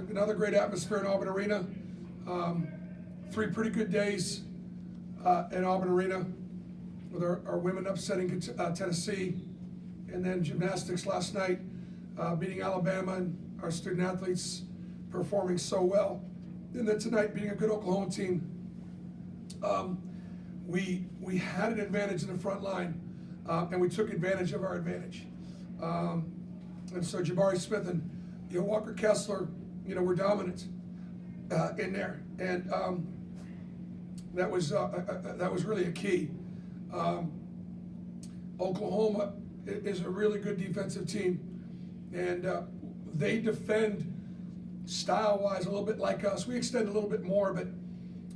another great atmosphere in Auburn Arena. 3 pretty good days in Auburn Arena with our women upsetting Tennessee, and then gymnastics last night, beating Alabama, and our student athletes performing so well. And then tonight being a good Oklahoma team. We had an advantage in the front line, and we took advantage of our advantage. And so Jabari Smith and Walker Kessler, were dominant in there, and that was really a key. Oklahoma is a really good defensive team, and they defend style-wise a little bit like us. We extend a little bit more, but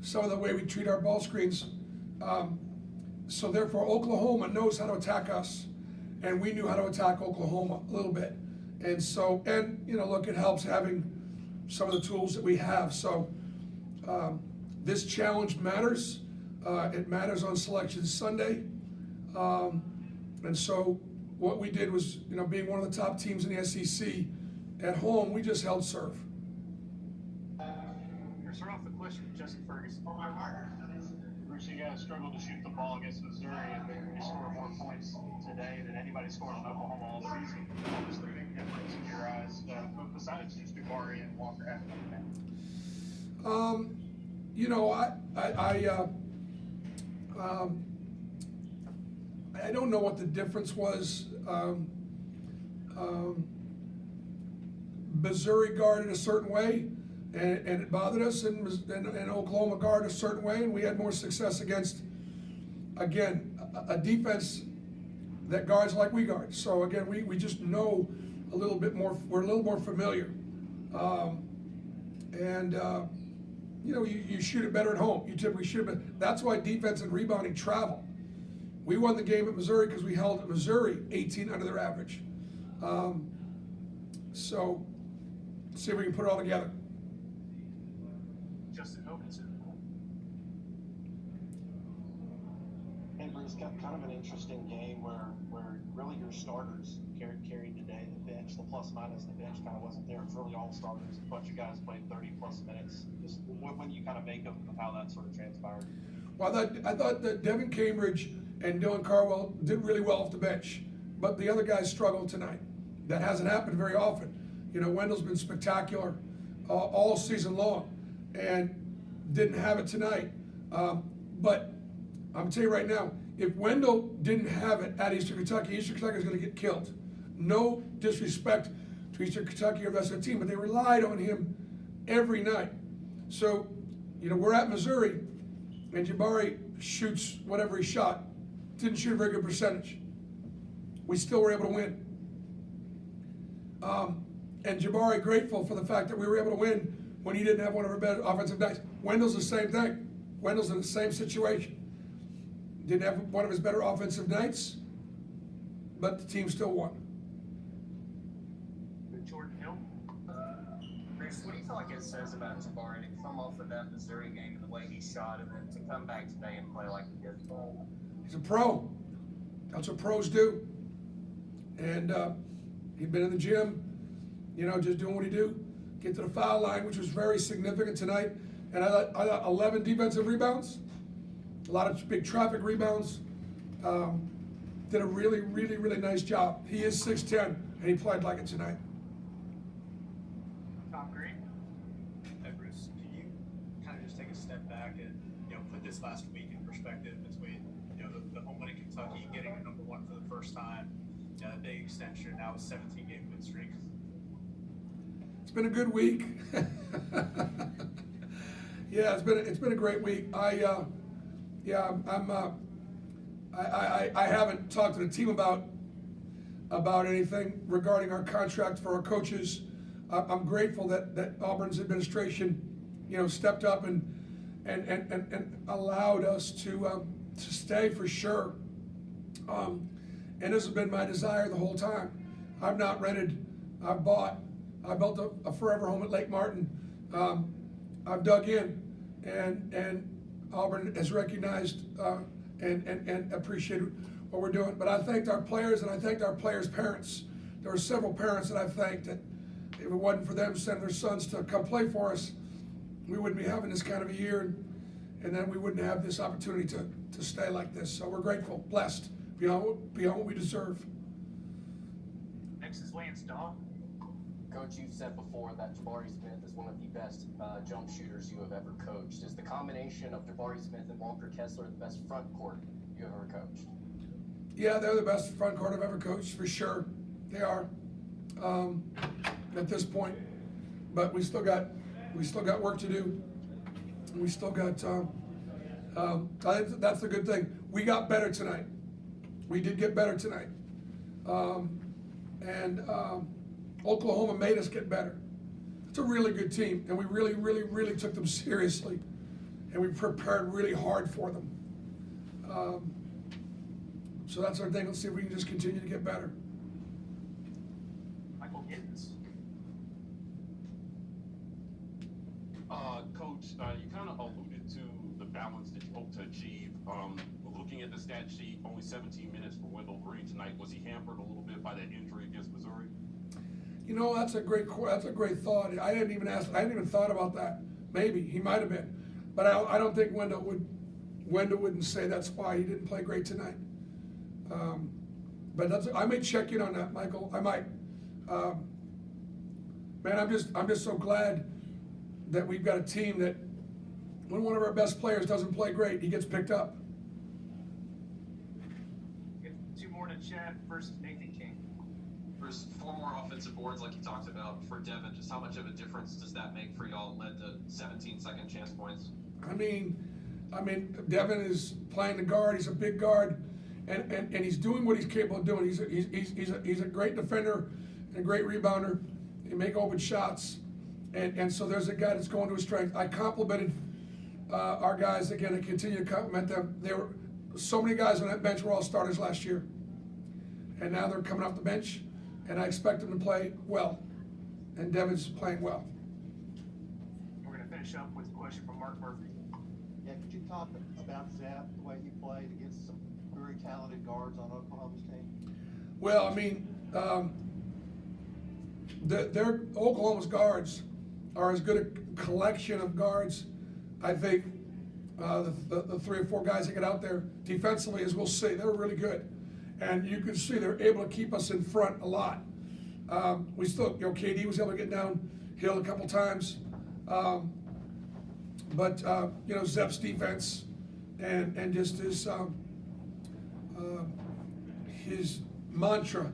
some of the way we treat our ball screens. So therefore, Oklahoma knows how to attack us, and we knew how to attack Oklahoma a little bit. And so, look, it helps having some of the tools that we have. So this challenge matters. It matters on Selection Sunday. And so what we did was, being one of the top teams in the SEC at home, we just held serve. Start off the question with Justin Ferguson. Bruce, you guys struggled to shoot the ball against Missouri, and you scored more points today than anybody scored on Oklahoma all season. What was the big difference in your eyes, besides just Jabari and Walker? I don't know what the difference was. Missouri guarded a certain way, and it bothered us, and Oklahoma guarded a certain way, and we had more success against, again, a defense that guards like we guard. So again, we just know a little bit more. We're a little more familiar, you shoot it better at home. You typically shoot it. That's why defense and rebounding travel. We won the game at Missouri because we held Missouri 18 under their average. So see if we can put it all together. Justin Hoganson. Hey Bruce, kind of an interesting game where really your starters carried the day. The bench, the plus minus, the bench kind of wasn't there. It's really all starters. A bunch of guys played 30 plus minutes. Just when you kind of make of how that sort of transpired. Well, I thought that Devin Cambridge and Dylan Carwell did really well off the bench, but the other guys struggled tonight. That hasn't happened very often. Wendell's been spectacular all season long, and didn't have it tonight. But I'm gonna tell you right now, if Wendell didn't have it at Eastern Kentucky is going to get killed. No disrespect to Eastern Kentucky or the rest of the team, but they relied on him every night. So, we're at Missouri, and Jabari shoots whatever he shot. Didn't shoot a very good percentage. We still were able to win. And Jabari grateful for the fact that we were able to win when he didn't have one of our better offensive nights. Wendell's the same thing. Wendell's in the same situation. Didn't have one of his better offensive nights, but the team still won. Jordan Hill. Bruce, what do you feel like it says about Jabari to come off of that Missouri game and the way he shot, and then to come back today and play like he did? He's a pro. That's what pros do. And he'd been in the gym, just doing what he do. Get to the foul line, which was very significant tonight. And I got 11 defensive rebounds, a lot of big traffic rebounds. Did a really, really, really nice job. He is 6'10", and he played like it tonight. Tom Green. Hey Bruce, can you kind of just take a step back and put this last week in perspective between the home win in Kentucky, getting a number 1 for the first time, that big extension, now a 17-game win streak? It's been a good week. Yeah, it's been a great week. I haven't talked to the team about anything regarding our contract for our coaches. I'm grateful that Auburn's administration, stepped up and allowed us to stay for sure. And this has been my desire the whole time. I've not rented. I've bought. I built a forever home at Lake Martin. I've dug in, and Auburn has recognized and appreciated what we're doing. But I thanked our players, and I thanked our players' parents. There were several parents that I've thanked if it wasn't for them sending their sons to come play for us, we wouldn't be having this kind of a year, and then we wouldn't have this opportunity to stay like this. So we're grateful, blessed, beyond what we deserve. Next is Lance Dawe. Coach, you've said before that Jabari Smith is one of the best jump shooters you have ever coached. Is the combination of Jabari Smith and Walker Kessler the best front court you have ever coached? Yeah, they're the best front court I've ever coached, for sure. They are, at this point. But we still got work to do. We still got. I think that's the good thing. We got better tonight. We did get better tonight, and Oklahoma made us get better. It's a really good team, and we really, really, really took them seriously, and we prepared really hard for them. So that's our thing. Let's see if we can just continue to get better. Michael Gittens. Coach, you kind of alluded to the balance that you hope to achieve. Looking at the stat sheet, only 17 minutes for Wendell Green tonight. Was he hampered a little bit by that injury against Missouri? You know, that's a great thought. I didn't even thought about that. Maybe he might have been, but I don't think Wendell wouldn't say that's why he didn't play great tonight. But I may check in on that, Michael. I might. Man, I'm just so glad that we've got a team that when one of our best players doesn't play great, he gets picked up. Get two more to Chad versus Nathan King. There's 4 more offensive boards like you talked about for Devin. Just how much of a difference does that make for y'all? Led to 17 second chance points. I mean, Devin is playing the guard. He's a big guard, and he's doing what he's capable of doing. He's a great defender and a great rebounder. He make open shots, and so there's a guy that's going to his strength. I complimented our guys again. I continue to compliment them. There were so many guys on that bench were all starters last year, and now they're coming off the bench, and I expect them to play well. And Devin's playing well. We're going to finish up with a question from Mark Murphy. Yeah, could you talk about Zap, the way he played against some very talented guards on Oklahoma's team? Well, I mean, their Oklahoma's guards are as good a collection of guards, I think, the 3 or 4 guys that get out there defensively, as we'll see, they're really good. And you can see they're able to keep us in front a lot. We still, KD was able to get downhill a couple times. But Zep's defense and just his mantra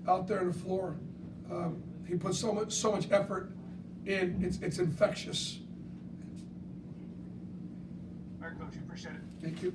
out there on the floor. He puts so much effort in. It's infectious. All right, Coach, we appreciate it. Thank you.